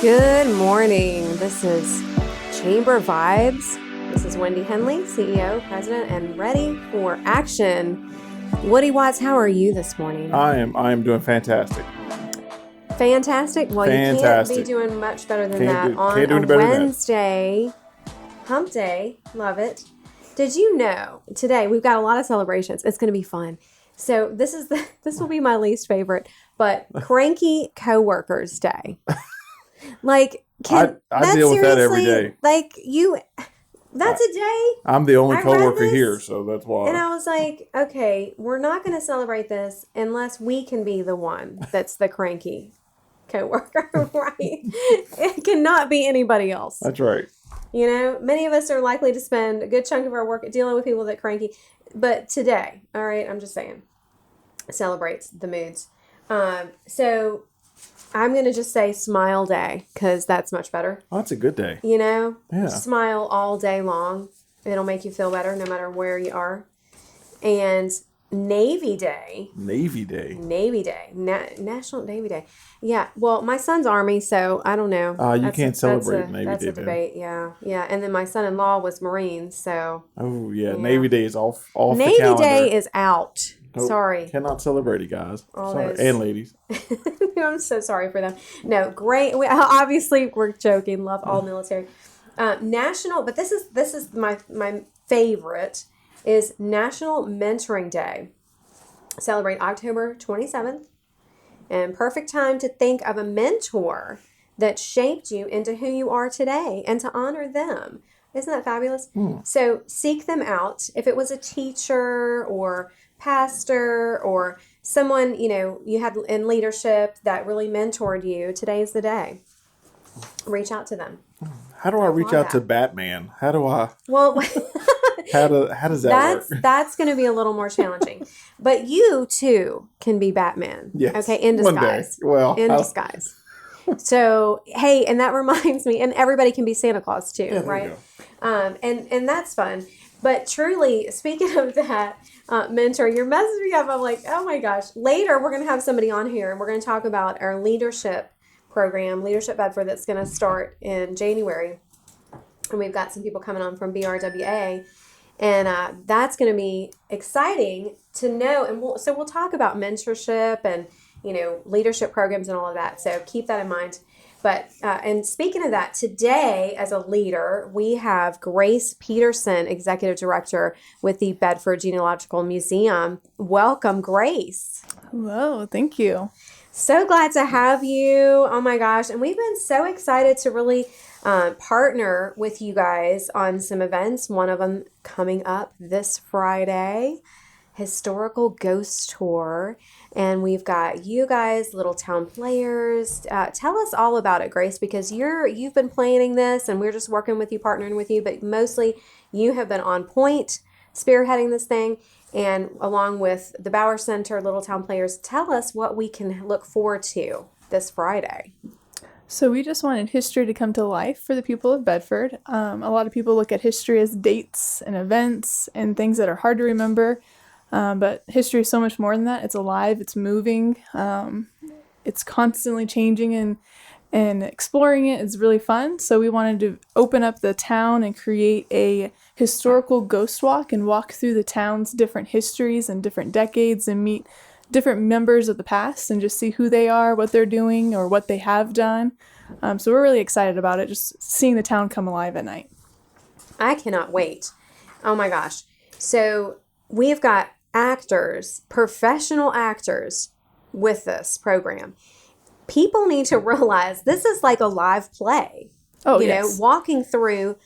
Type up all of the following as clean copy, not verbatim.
Good morning. This is Chamber Vibes. This is Wendy Henley, CEO, President, and ready for action. Woody Watts, how are you this morning? I am doing fantastic. Fantastic? Well, Fantastic. You can't be doing much better than Can't that do on any a better than that. Wednesday, hump day. Love it. Did you know today we've got a lot of celebrations? It's going to be fun. So this will be my least favorite, but Cranky Coworkers Day. Like, I deal with that every day. Like that's a day. I'm the only I read coworker this, here, so that's why. And I was like, okay, we're not going to celebrate this unless we can be the one that's the cranky coworker, right? It cannot be anybody else. That's right. You know, many of us are likely to spend a good chunk of our work dealing with people that are cranky. But today, all right, I'm just saying, celebrates the moods. So I'm going to just say smile day because that's much better. Oh, that's a good day. You know? Yeah. Smile all day long. It'll make you feel better no matter where you are. And Navy Day. Navy Day. National Navy Day. Yeah. Well, my son's Army, so I don't know. You can't celebrate Navy Day. That's a debate, yeah. Yeah. And then my son-in-law was Marine, so. Oh, yeah. Navy Day is off the calendar. Navy Day is out. Nope. Sorry. Cannot celebrate it, guys. Sorry. Those. And ladies. I'm so sorry for them. No, great. Obviously, we're joking. Love all military. National, but this is my favorite, is National Mentoring Day. Celebrate October 27th. And perfect time to think of a mentor that shaped you into who you are today and to honor them. Isn't that fabulous? So seek them out. If it was a teacher or pastor or someone, you had in leadership that really mentored you, today's the day. Reach out to them. How do I reach out to Batman? How do I? Well, how does that work? That's going to be a little more challenging. But you too can be Batman. Yes. Okay, in disguise. One day. Well, disguise. So, hey, and that reminds me, and everybody can be Santa Claus too, yeah, right? And that's fun. But truly, speaking of that, mentor, you're messing me up. I'm like, oh my gosh. Later, we're going to have somebody on here, and we're going to talk about our leadership program, Leadership Bedford, that's going to start in January. And we've got some people coming on from BRWA. And that's going to be exciting to know. And we'll talk about mentorship and, leadership programs and all of that. So keep that in mind. But, and speaking of that, today as a leader, we have Grace Peterson, Executive Director with the Bedford Genealogical Museum. Welcome, Grace. Hello, thank you. So glad to have you. Oh my gosh. And we've been so excited to really partner with you guys on some events. One of them coming up this Friday, Historical Ghost Tour. And we've got you guys, Little Town Players. Tell us all about it, Grace, because you've been planning this and we're just working with you, partnering with you, but mostly you have been on point, spearheading this thing. And along with the Bauer Center, Little Town Players, tell us what we can look forward to this Friday. So we just wanted history to come to life for the people of Bedford. A lot of people look at history as dates and events and things that are hard to remember. But history is so much more than that. It's alive, it's moving, it's constantly changing, and exploring it is really fun. So we wanted to open up the town and create a historical ghost walk and walk through the town's different histories and different decades and meet different members of the past and just see who they are, what they're doing, or what they have done. So we're really excited about it, just seeing the town come alive at night. I cannot wait. Oh my gosh. So we've got actors, professional actors with this program. People need to realize this is like a live play. Oh, yes. Walking through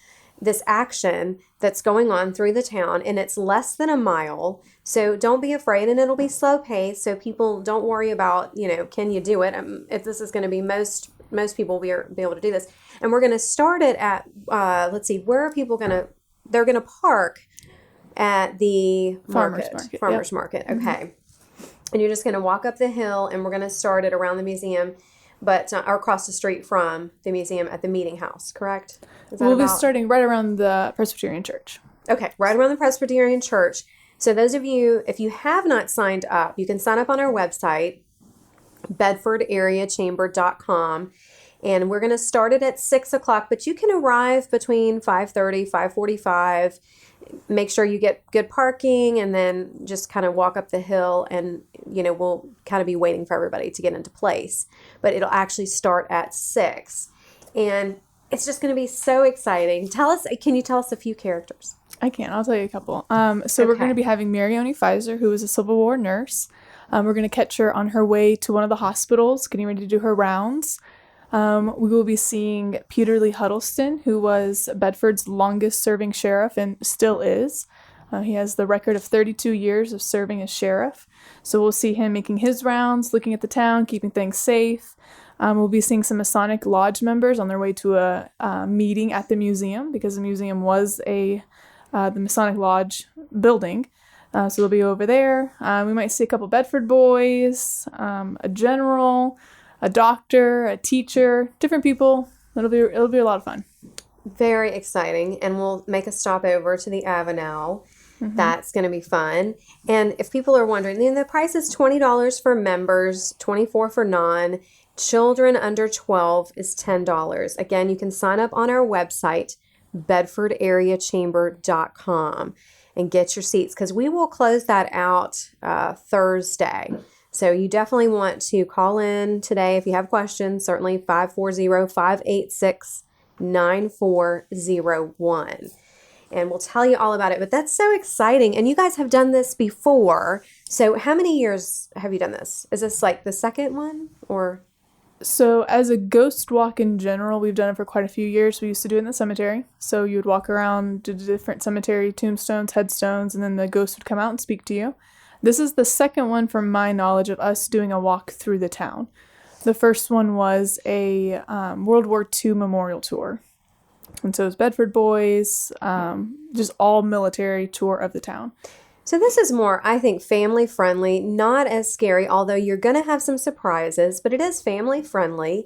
this action that's going on through the town, and it's less than a mile. So don't be afraid, and it'll be slow paced. So people don't worry about, can you do it? If this is going to be most people will be able to do this. And we're going to start it at, let's see, where are people going to, they're going to park at the Farmers Market. Okay. Mm-hmm. And you're just going to walk up the hill, and we're going to start it around the museum, but or across the street from the museum at the meeting house, correct? We'll be starting right around the Presbyterian Church. Okay, right around the Presbyterian Church. So those of you, if you have not signed up, you can sign up on our website, bedfordareachamber.com. And we're going to start it at 6 o'clock, but you can arrive between 5:30, 5:45. Make sure you get good parking and then just kind of walk up the hill and, we'll kind of be waiting for everybody to get into place. But it'll actually start at 6. And it's just going to be so exciting. Can you tell us a few characters? I can. I'll tell you a couple. So we're going to be having Marioni Pfizer, who is a Civil War nurse. We're going to catch her on her way to one of the hospitals, getting ready to do her rounds. We will be seeing Peter Lee Huddleston, who was Bedford's longest serving sheriff and still is. He has the record of 32 years of serving as sheriff. So we'll see him making his rounds, looking at the town, keeping things safe. We'll be seeing some Masonic Lodge members on their way to a meeting at the museum, because the museum was the Masonic Lodge building. So they'll be over there. We might see a couple Bedford boys, a general, a doctor, a teacher, different people. It'll be a lot of fun. Very exciting. And we'll make a stop over to the Avenel. Mm-hmm. That's going to be fun. And if people are wondering, the price is $20 for members, $24 for non. Children under 12 is $10. Again, you can sign up on our website, bedfordareachamber.com, and get your seats, because we will close that out Thursday. So you definitely want to call in today if you have questions, certainly 540-586-9401. And we'll tell you all about it. But that's so exciting. And you guys have done this before. So how many years have you done this? Is this like the second one or? So as a ghost walk in general, we've done it for quite a few years. We used to do it in the cemetery. So you would walk around to different cemetery tombstones, headstones, and then the ghost would come out and speak to you. This is the second one, from my knowledge, of us doing a walk through the town. The first one was a World War II memorial tour. And so it was Bedford boys, just all military tour of the town. So this is more, I think, family friendly, not as scary, although you're going to have some surprises, but it is family friendly.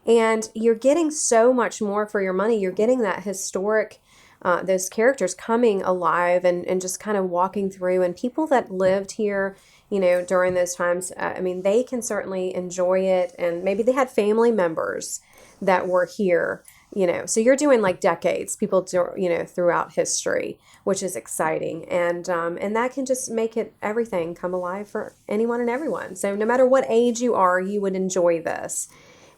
And you're getting so much more for your money. You're getting that historic, those characters coming alive and just kind of walking through. And people that lived here, during those times, they can certainly enjoy it. And maybe they had family members that were here. So you're doing like decades, people do, throughout history, which is exciting. And that can just make everything come alive for anyone and everyone. So no matter what age you are, you would enjoy this.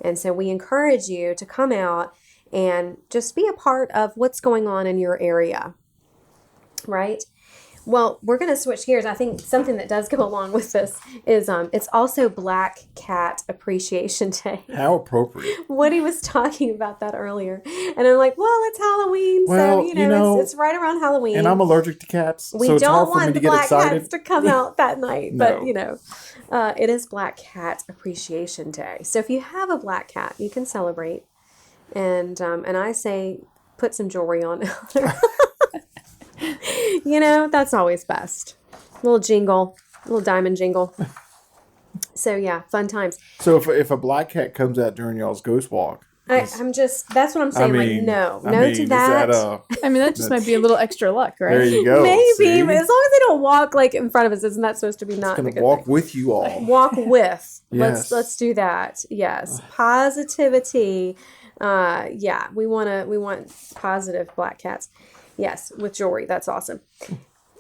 And so we encourage you to come out and just be a part of what's going on in your area, right? Well, we're going to switch gears. I think something that does go along with this is it's also Black Cat Appreciation Day. How appropriate. Woody was talking about that earlier. And I'm like, well, it's Halloween. Well, so, it's right around Halloween. And I'm allergic to cats. We so it's don't hard for me want to the get black excited. cats to come out that night. No. But, it is Black Cat Appreciation Day. So if you have a black cat, you can celebrate. And I say put some jewelry on. That's always best. Little jingle, little diamond jingle. So yeah, fun times. So if a black cat comes out during y'all's ghost walk, that's what I'm saying. No to that. That just might be a little extra luck, right? There you go. Maybe, but as long as they don't walk like in front of us, isn't that supposed to be not going a to good walk thing? with you all? Walk with. Yes. Let's do that. Yes, positivity. We want positive black cats. Yes, with jewelry. That's awesome.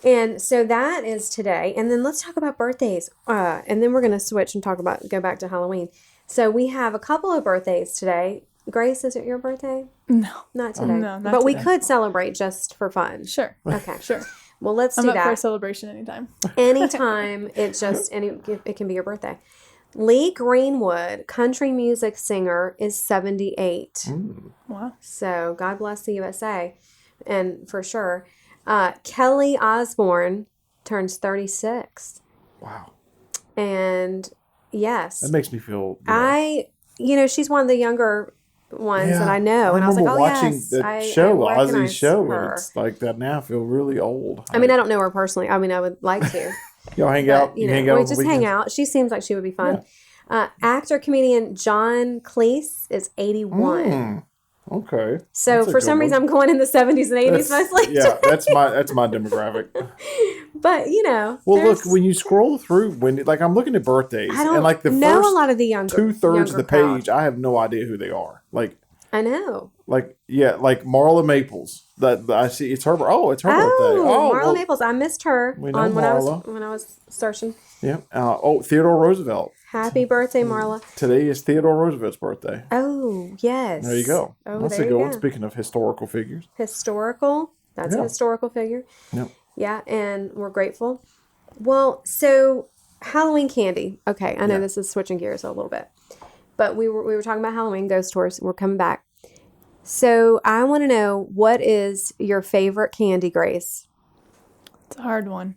And so that is today. And then let's talk about birthdays. And then we're going to switch and go back to Halloween. So we have a couple of birthdays today. Grace, is it your birthday? No. Not today. No, not but today. we could celebrate just for fun. Sure. Okay. Sure. Well, let's I'm do up that. for a celebration anytime. Anytime. It can be your birthday. Lee Greenwood, country music singer, is 78. Wow. So God bless the USA. And for sure. Kelly Osbourne turns 36. Wow. And yes. That makes me feel she's one of the younger ones that I know. And I was like, watching I Ozzy's show, her. and it's like that now. I feel really old. I don't know her personally. I would like to. Y'all hang out? You hang out? We just hang out. She seems like she would be fun. Yeah. Actor-comedian John Cleese is 81. Okay. So for some reason, I'm going in the 70s and 80s mostly. Yeah, that's my demographic. But well, look, when you scroll through, I'm looking at birthdays, I don't and like the know first a lot of the younger 2/3 of the crowd. page, I have no idea who they are. Like, I know. like Marla Maples. That I see. It's her. Oh, it's her birthday. Oh, Marla well, Maples. I missed her we know on Marla. when I was searching. Yeah. Theodore Roosevelt. Happy birthday, Marla. Today is Theodore Roosevelt's birthday. Oh, yes. There you go. Oh, That's there a you good go. one. Speaking of historical figures. Historical. That's a Yeah. historical figure. Yep. Yeah, and we're grateful. Well, so Halloween candy. Okay, I know Yeah. this is switching gears a little bit, but we were talking about Halloween ghost tours. We're coming back. So I want to know, what is your favorite candy, Grace? It's a hard one.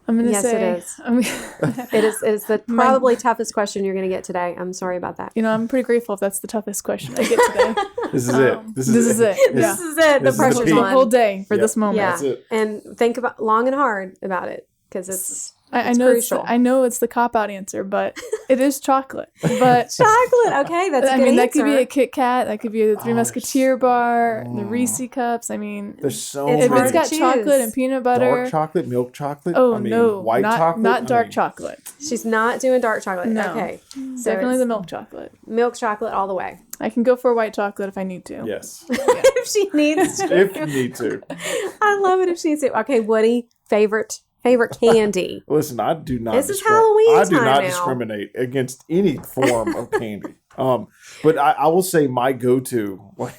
I'm gonna Yes, say it is. It is the probably toughest question you're going to get today. I'm sorry about that. You know, I'm pretty grateful if that's the toughest question I get today. This is it. This is it. Yeah. This is it. The This is the pressure's peak. The on. whole day for this moment. Yeah, That's it. and think about long and hard about it, because I it's know crucial. I know it's the cop out answer, but it is chocolate. But Chocolate. Okay, that's a I good mean, answer. that could be a Kit Kat, that could be the Three Oh, Musketeer bar, the Reese cups. I mean, There's so It's if hard it's to got choose. chocolate and peanut butter, dark chocolate, milk chocolate. oh I mean, no, white not chocolate. not dark I mean, chocolate. She's not doing dark chocolate. No. Okay, so Definitely it's the milk chocolate. milk chocolate all the way. I can go for a white chocolate if I need to. Yes, If she needs to. if you need to. I love it if she needs to. Okay, Woody, favorite candy. Listen, I do not. This is Halloween I do time not now. discriminate against any form of candy. But I will say my go-to. Like,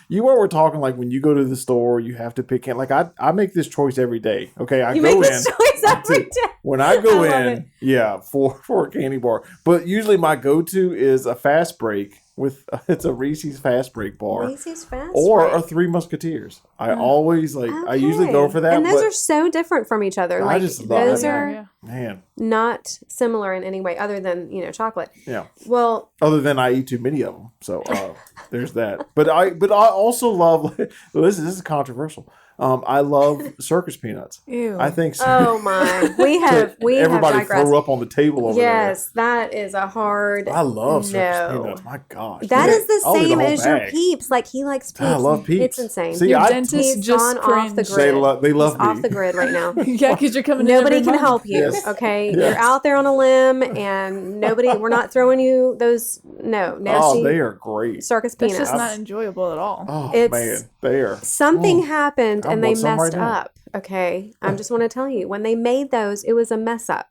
you were talking like when you go to the store, you have to pick. Like I make this choice every day. Okay, I You go make in. this choice every day. When I go I love in, it. yeah, for a candy bar. But usually my go-to is a fast break with it's a Reese's fast break bar. Reese's Fast Or Break. a Three Musketeers. I always I usually go for that. And those but are so different from each other. I Like just love those it. are Yeah. man, not similar in any way other than, chocolate. yeah. Well, Other than I eat too many of them, so there's that. But I also love. This is controversial. I love circus peanuts. Ew. I think so. oh my. We have everybody digressed. throw up on the table over Yes, that is a hard there. I love circus no. peanuts. My gosh, That Yeah, is the I'll eat same whole as your bag. Peeps. Like, he likes Peeps. I love Peeps. It's insane. See, Your I- dentist He's just gone off the cringed. grid. They love He's me. off the grid right now. Yeah, because you're coming. Nobody in can every month. help you. Yes. Okay, Yes. you're out there on a limb, and we're not throwing you those nasty Oh, they are great. circus That's peanuts. just not enjoyable at all. Oh It's- man, they are. Something Oh, happened I and they want some messed right now. up. Okay, I just want to tell you, when they made those, it was a mess up.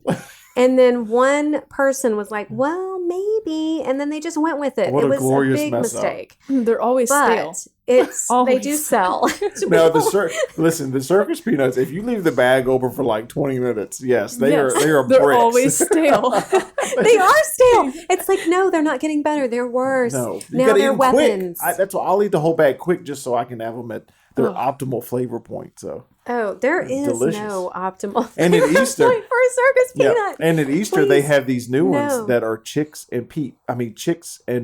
And then one person was like, "Well, maybe," and then they just went with it. What It a was glorious a big mess up. mistake. They're always stale. But it's they Always. do sell. Now the circus peanuts. If you leave the bag open for like 20 minutes, yes, they Yes, are They're bricks. always stale. They are stale. It's like, no, they're not getting better. They're worse. No, you Now gotta eat they're them weapons. quick. That's why I'll eat the whole bag quick just so I can have them at their Ugh. optimal flavor point. So Oh, there is delicious. no optimal And at flavor Easter- point for a circus yeah, peanut. and at Easter they Please. have these new No. ones that are chicks and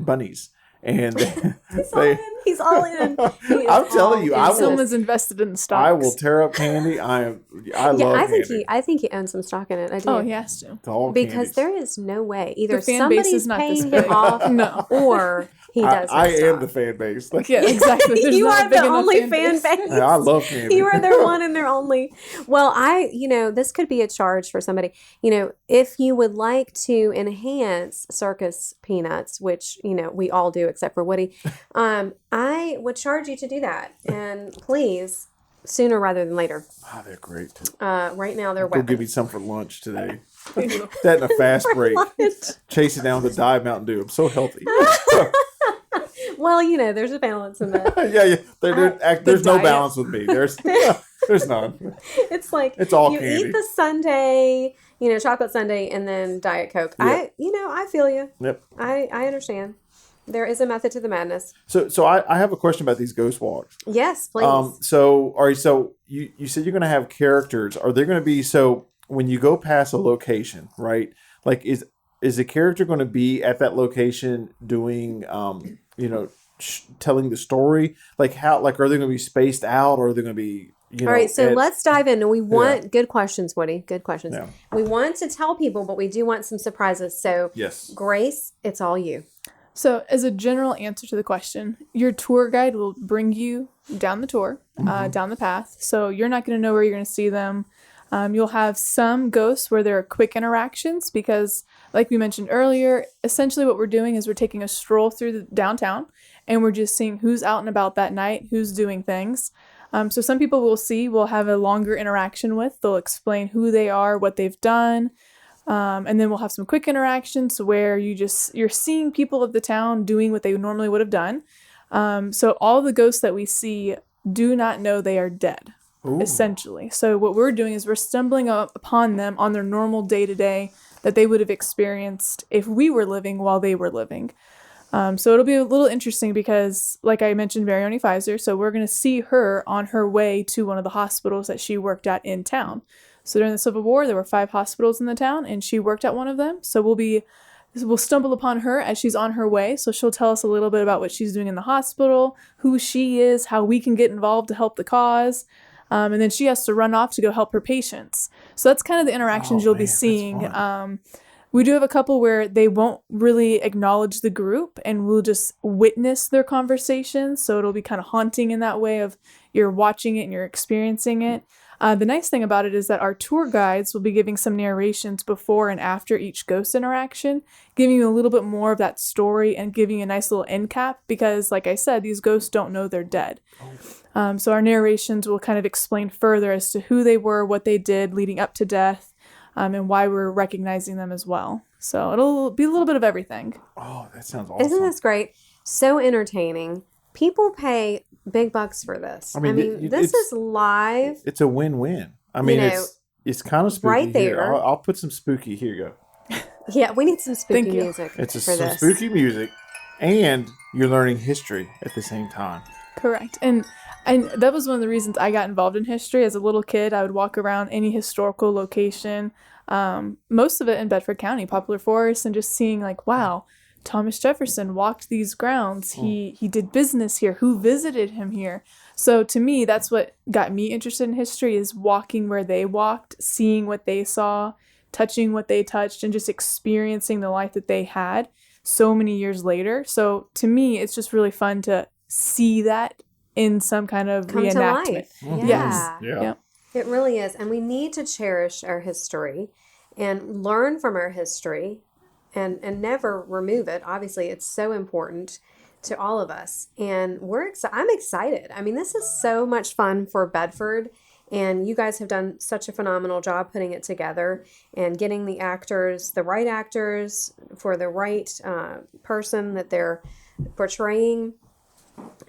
bunnies, and He's all in. He's all in. He is I'm telling all you, in. I will- Someone's invested in the stocks. I will tear up candy. I Yeah, love I think candy. he owns some stock in it. I do. Oh, he has to. It's all Because candies. there is no way either The fan base somebody's is not this paying big. him off No. or he does. I have am stock. the fan base. Like, Yeah, exactly. There's You not are a big the enough only fan fan base. base. I love candy. You are their one and their only. Well, this could be a charge for somebody. If you would like to enhance circus peanuts, which, we all do except for Woody, I would charge you to do that. And please, sooner rather than later. Oh, they're great. Right now, they're Go weapons. give me some for lunch today. That in a fast break. Chasing down the Diet Mountain Dew. I'm so healthy. Well, there's a balance in that. yeah. There's no diet. balance with me. There's none. It's like It's all you candy. eat the sundae, chocolate sundae, and then Diet Coke. Yep. I feel you. Yep. I understand. There is a method to the madness. So I have a question about these ghost walks. Yes, please. All right. So you said you're going to have characters. Are there going to be when you go past a location, right? Like is the character going to be at that location doing telling the story? Like how? Like are they going to be spaced out, or are they going to be? All right, so let's dive in. And we want good questions, Woody. Good questions. Yeah. We want to tell people, but we do want some surprises. So, Yes. Grace, it's all you. So, as a general answer to the question, your tour guide will bring you down the tour, down the path. So, you're not going to know where you're going to see them. You'll have some ghosts where there are quick interactions because, like we mentioned earlier, essentially what we're doing is we're taking a stroll through the downtown and we're just seeing who's out and about that night, who's doing things. So some people we'll have a longer interaction with. They'll explain who they are, what they've done. And then we'll have some quick interactions where you're seeing people of the town doing what they normally would have done. So all the ghosts that we see do not know they are dead. Ooh. Essentially. So what we're doing is we're stumbling upon them on their normal day-to-day that they would have experienced if we were living while they were living. So it'll be a little interesting because, like I mentioned, Marioni Pfizer, so we're going to see her on her way to one of the hospitals that she worked at in town. So during the Civil War, there were 5 hospitals in the town, and she worked at one of them. So we'll stumble upon her as she's on her way. So she'll tell us a little bit about what she's doing in the hospital, who she is, how we can get involved to help the cause. And then she has to run off to go help her patients. So that's kind of the interactions you'll be seeing. We do have a couple where they won't really acknowledge the group and we'll just witness their conversations. So it'll be kind of haunting in that way of you're watching it and you're experiencing it. The nice thing about it is that our tour guides will be giving some narrations before and after each ghost interaction, giving you a little bit more of that story and giving you a nice little end cap because, like I said, these ghosts don't know they're dead. So our narrations will kind of explain further as to who they were, what they did leading up to death, and why we're recognizing them as well. So it'll be a little bit of everything. Oh, that sounds awesome. Isn't this great? So entertaining. People pay big bucks for this. I mean, this is live. It's a win-win. I mean, it's kind of spooky right there. Here. I'll put some spooky. Here you go. Yeah, we need some spooky music. It's some this. Spooky music, and you're learning history at the same time. Correct. And that was one of the reasons I got involved in history. As a little kid, I would walk around any historical location, most of it in Bedford County, Poplar Forest, and just seeing like, wow, Thomas Jefferson walked these grounds. He did business here. Who visited him here? So to me, that's what got me interested in history is walking where they walked, seeing what they saw, touching what they touched, and just experiencing the life that they had so many years later. So to me, it's just really fun to see that in some kind of come reenactment. to life. Mm-hmm. Yes. Yeah. It really is. And we need to cherish our history and learn from our history and never remove it. Obviously, it's so important to all of us. And I'm excited. I mean, this is so much fun for Bedford. And you guys have done such a phenomenal job putting it together and getting the right actors for the right person that they're portraying.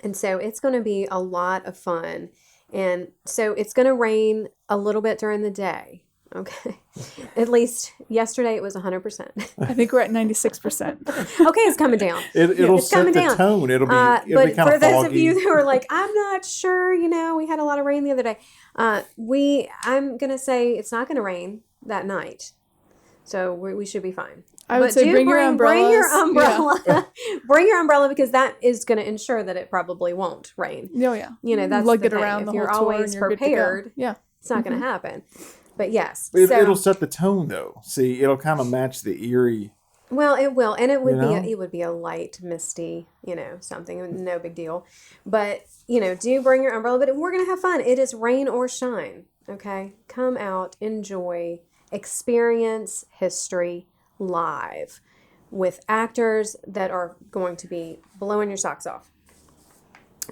And so it's going to be a lot of fun. And so it's going to rain a little bit during the day. Okay. At least yesterday it was 100%. I think we're at 96%. Okay, it's coming down. It'll it's set coming the down. tone. It'll be But kind of for those of foggy. you who are like, I'm not sure, we had a lot of rain the other day. I'm going to say it's not going to rain that night. So we should be fine. I would say bring your umbrellas. Bring your umbrella. Yeah. Bring your umbrella because that is going to ensure that it probably won't rain. Oh, yeah. That's lug the it thing. around If the you're whole tour always and you're good to go. prepared, Yeah. it's not going to happen. But yes. It'll set the tone though. See, it'll kind of match the eerie. Well, it will, and it would be a light, misty, something, no big deal. But do bring your umbrella. But we're gonna have fun. It is rain or shine. Okay, come out, enjoy, experience history live with actors that are going to be blowing your socks off.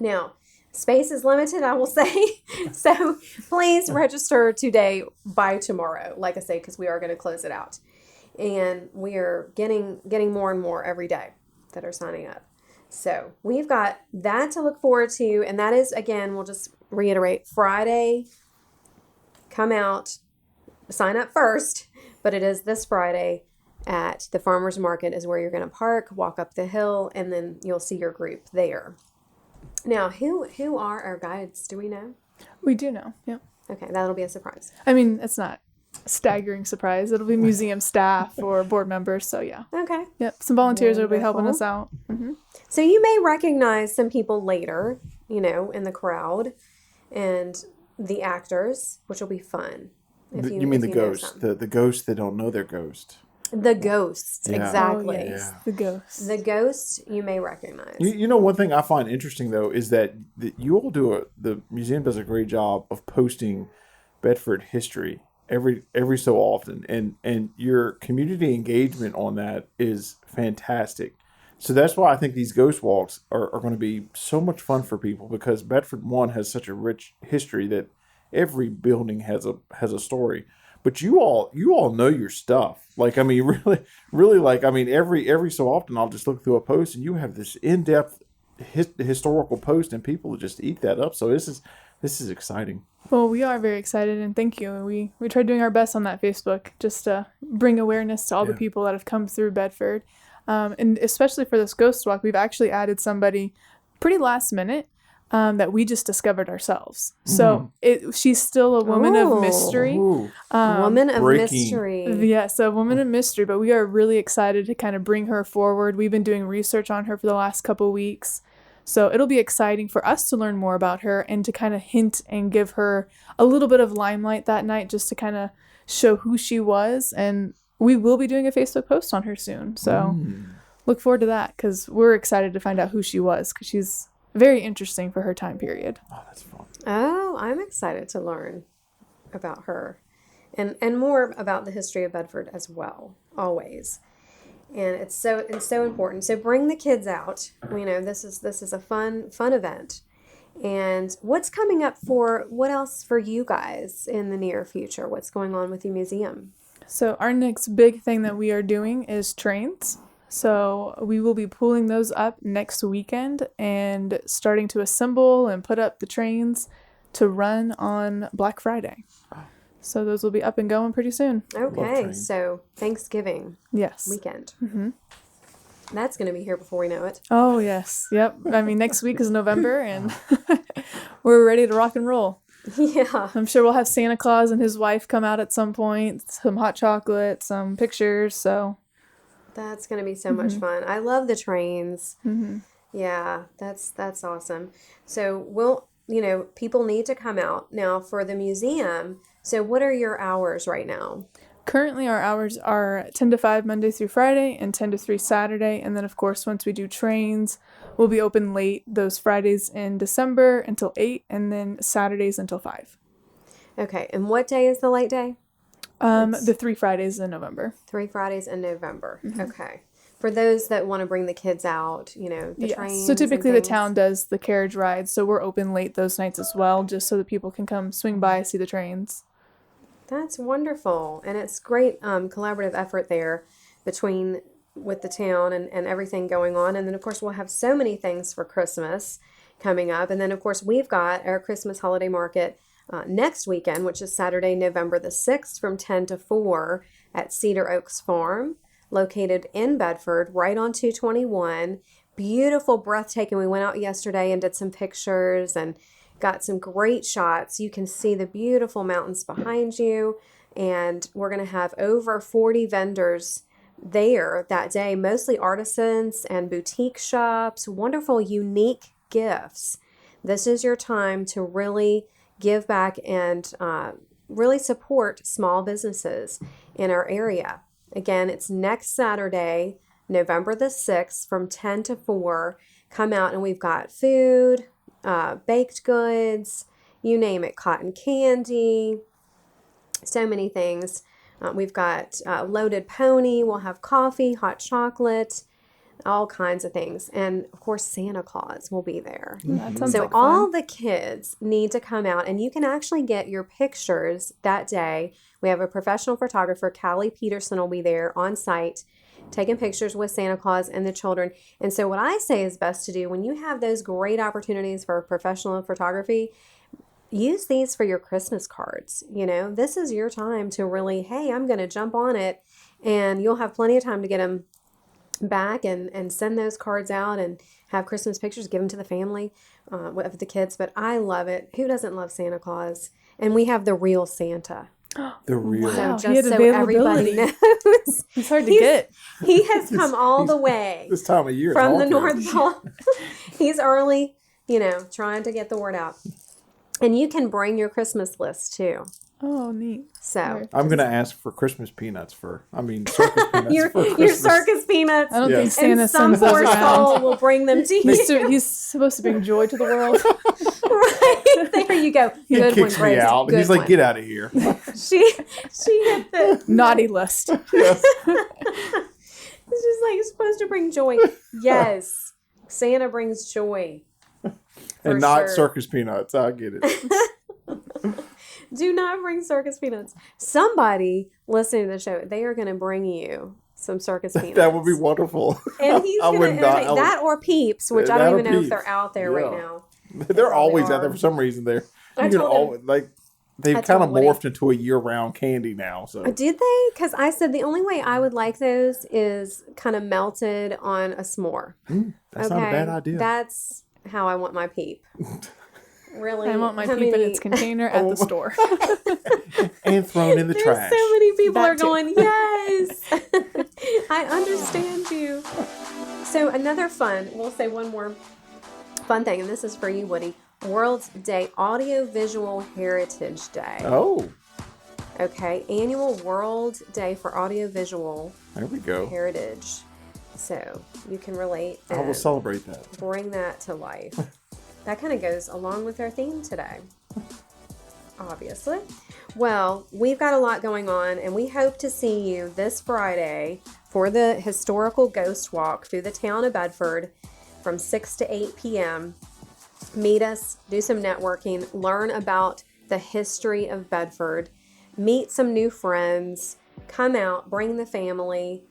Now, space is limited, I will say. So please register today by tomorrow, like I say, because we are going to close it out. And we are getting more and more every day that are signing up. So we've got that to look forward to. And that is, again, we'll just reiterate, Friday, come out, sign up first. But it is this Friday at the farmer's market is where you're going to park, walk up the hill, and then you'll see your group there. Now, who are our guides? Do we know? We do know. Yeah. Okay, that'll be a surprise. I mean, it's not a staggering surprise. It'll be museum staff or board members. So yeah. Okay. Yep. Some volunteers will be Wonderful. helping us out. Mm-hmm. So you may recognize some people later, in the crowd, and the actors, which will be fun. You mean the ghosts? The ghosts that don't know they're ghosts. The ghosts, Yeah. exactly. Oh, yes. The ghosts. The ghosts you may recognize. One thing I find interesting though is that you all the museum does a great job of posting Bedford history every so often, and your community engagement on that is fantastic. So that's why I think these ghost walks are going to be so much fun for people, because Bedford one has such a rich history that every building has a story. But you all know your stuff. Like, I mean, really, like, I mean, every so often I'll just look through a post and you have this in-depth historical post, and people just eat that up. So this is exciting. Well, we are very excited, and thank you. We tried doing our best on that Facebook just to bring awareness to all the people that have come through Bedford. And especially for this ghost walk, we've actually added somebody pretty last minute that we just discovered ourselves. So she's still a woman of mystery. Woman of Breaking. mystery. Yes, a woman of mystery, but we are really excited to kind of bring her forward. We've been doing research on her for the last couple weeks. So it'll be exciting for us to learn more about her and to kind of hint and give her a little bit of limelight that night, just to kind of show who she was. And we will be doing a Facebook post on her soon. So look forward to that, because we're excited to find out who she was, because she's very interesting for her time period. Oh, that's fun. Oh, I'm excited to learn about her and more about the history of Bedford as well, always. And it's so important. So bring the kids out. You know, this is a fun event. And what's coming up what else for you guys in the near future? What's going on with your museum? So our next big thing that we are doing is trains. So we will be pulling those up next weekend and starting to assemble and put up the trains to run on Black Friday. So those will be up and going pretty soon. Okay, so Thanksgiving weekend. Mm-hmm. That's going to be here before we know it. Oh, yes. Yep. I mean, next week is November, and we're ready to rock and roll. Yeah. I'm sure we'll have Santa Claus and his wife come out at some point, some hot chocolate, some pictures, so... That's going to be so much fun. I love the trains. Mm-hmm. Yeah, that's awesome. So people need to come out. Now for the museum, so what are your hours right now? Currently our hours are 10 to 5 Monday through Friday and 10 to 3 Saturday. And then, of course, once we do trains, we'll be open late those Fridays in December until 8 and then Saturdays until 5. Okay, and what day is the late day? The 3 Fridays in November. 3 Fridays in November. Mm-hmm. Okay. For those that want to bring the kids out, the trains. So typically the town does the carriage rides, so we're open late those nights as well, just so that people can come swing by, see the trains. That's wonderful. And it's great collaborative effort there with the town and everything going on. And then, of course, we'll have so many things for Christmas coming up. And then, of course, we've got our Christmas holiday market next weekend, which is Saturday, November the 6th from 10 to 4 at Cedar Oaks Farm, located in Bedford, right on 221. Beautiful, breathtaking. We went out yesterday and did some pictures and got some great shots. You can see the beautiful mountains behind you. And we're going to have over 40 vendors there that day, mostly artisans and boutique shops, wonderful, unique gifts. This is your time to really give back and really support small businesses in our area. Again, it's next Saturday, November the 6th from 10 to 4. Come out and we've got food, baked goods, you name it, cotton candy, so many things. We've got loaded pony, we'll have coffee, hot chocolate, all kinds of things. And of course, Santa Claus will be there. That sounds So like all fun. the kids need to come out, and you can actually get your pictures that day. We have a professional photographer, Callie Peterson, will be there on site taking pictures with Santa Claus and the children. And so what I say is best to do when you have those great opportunities for professional photography, use these for your Christmas cards. This is your time to really, hey, I'm going to jump on it, and you'll have plenty of time to get them back and send those cards out and have Christmas pictures, give them to the family of the kids. But I love it. Who doesn't love Santa Claus? And we have the real Santa. The real. Wow. So He had just so everybody availability. knows, It's hard to get. he has come all the way This time of year from it's the all North Pole. He's early, trying to get the word out. And you can bring your Christmas list too. Oh, neat. So I'm going to ask for Christmas peanuts circus peanuts your for Christmas. circus peanuts. I don't think And Santa some sends those poor around. soul will bring them to you. He's supposed to bring joy to the world. There you go. He Good one, kicks me Grace. out. Good He's like, one. get out of here. She hit the Naughty list. Yes. It's just like it's supposed to bring joy. Yes, Santa brings joy. For And not sure. circus peanuts. I get it. Do not bring circus peanuts. Somebody listening to the show, they are going to bring you some circus peanuts. That would be wonderful. And he's I going to would not- entertain I would- that or Peeps, which I That don't or even know if Peeps. they're out there right Yeah. now. They're always probably out there are. for some reason. They're I you can told him. always like they've I kind of told Woody. morphed into a year-round candy now. So Did they? Because I said the only way I would like those is kind of melted on a s'more. that's not a bad idea. That's how I want my Peep. Really? I want my How peep in many- its container at the store. And thrown in the There's trash. so many people That are too. going, yes, I understand you. So another fun, we'll say one more fun thing, and this is for you, Woody. World Day Audiovisual Heritage Day. Oh, Okay, annual World Day for Audiovisual there we go. Heritage. So you can relate I will and celebrate that. bring that to life. That kind of goes along with our theme today, obviously. Well, we've got a lot going on, and we hope to see you this Friday for the historical ghost walk through the town of Bedford from 6 to 8 p.m. Meet us, do some networking, learn about the history of Bedford, meet some new friends, come out, bring the family,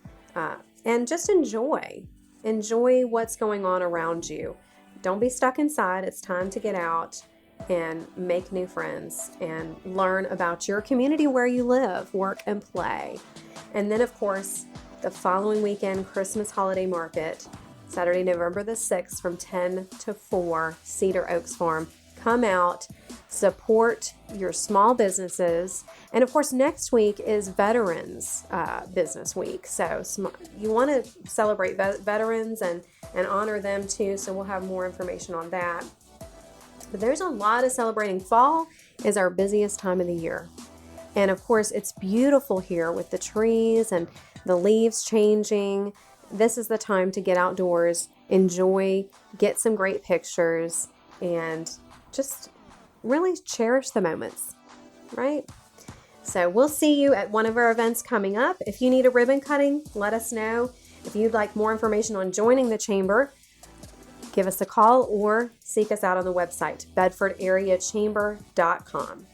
and just enjoy. Enjoy what's going on around you. Don't be stuck inside. It's time to get out and make new friends and learn about your community where you live, work, and play. And then, of course, the following weekend, Christmas holiday market, Saturday, November the 6th from 10 to 4, Cedar Oaks Farm. Come out, support your small businesses. And of course, next week is Veterans Business Week. So you want to celebrate veterans and honor them too. So we'll have more information on that. But there's a lot of celebrating. Fall is our busiest time of the year. And of course, it's beautiful here with the trees and the leaves changing. This is the time to get outdoors, enjoy, get some great pictures, and just really cherish the moments, right? So we'll see you at one of our events coming up. If you need a ribbon cutting, let us know. If you'd like more information on joining the chamber, give us a call or seek us out on the website, bedfordareachamber.com.